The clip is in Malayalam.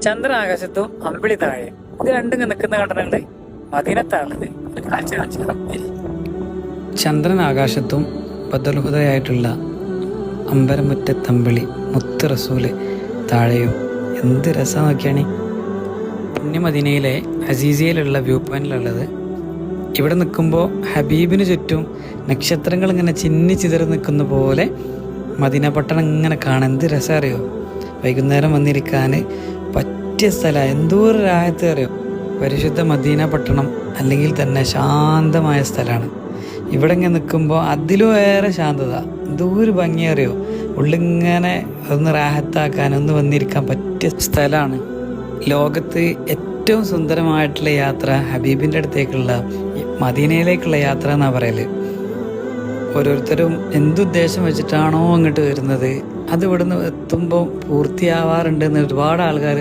ചന്ദ്രൻ ആകാശത്തും അമ്പിളി താഴെ, ഇത് രണ്ടും നിൽക്കുന്ന കണ്ടിട്ടുണ്ട്. മദീനത്താണത്. ചന്ദ്രൻ ആകാശത്തും ബദൽഹുദയായിട്ടുള്ള അമ്പരമുറ്റത്തമ്പിളി മുത്ത് റസൂല് താഴെയും. എന്ത് രസം നോക്കിയാണ്. പുണ്യമദീനയിലെ അസീസിയയിലുള്ള വ്യൂ പോയിന്റിലുള്ളത്. ഇവിടെ നിൽക്കുമ്പോൾ ഹബീബിന് ചുറ്റും നക്ഷത്രങ്ങൾ ഇങ്ങനെ ചിന്നി ചിതറി നിൽക്കുന്ന പോലെ മദീന പട്ടണം ഇങ്ങനെ കാണാൻ എന്ത് രസം അറിയോ. വൈകുന്നേരം വന്നിരിക്കാൻ പറ്റിയ സ്ഥലമാണ്. എന്തോ ഒരു രാഹത്ത് അറിയോ. പരിശുദ്ധ മദീന പട്ടണം അല്ലെങ്കിൽ തന്നെ ശാന്തമായ സ്ഥലമാണ്. ഇവിടെ ഇങ്ങനെ നിൽക്കുമ്പോൾ അതിലും ഏറെ ശാന്തത. എന്തോ ഒരു ഭംഗി അറിയോ. ഉള്ളിങ്ങനെ ഒന്ന് റാഹത്താക്കാൻ, ഒന്ന് വന്നിരിക്കാൻ പറ്റിയ സ്ഥലമാണ്. ലോകത്ത് ഏറ്റവും സുന്ദരമായിട്ടുള്ള യാത്ര ഹബീബിൻ്റെ അടുത്തേക്കുള്ള മദീനയിലേക്കുള്ള യാത്ര എന്നാണ് പറയല്. ഓരോരുത്തരും എന്തുദ്ദേശം വെച്ചിട്ടാണോ അങ്ങോട്ട് വരുന്നത്, അത് ഇവിടുന്ന് എത്തുമ്പോൾ പൂർത്തിയാവാറുണ്ട് എന്ന് ഒരുപാട് ആൾക്കാർ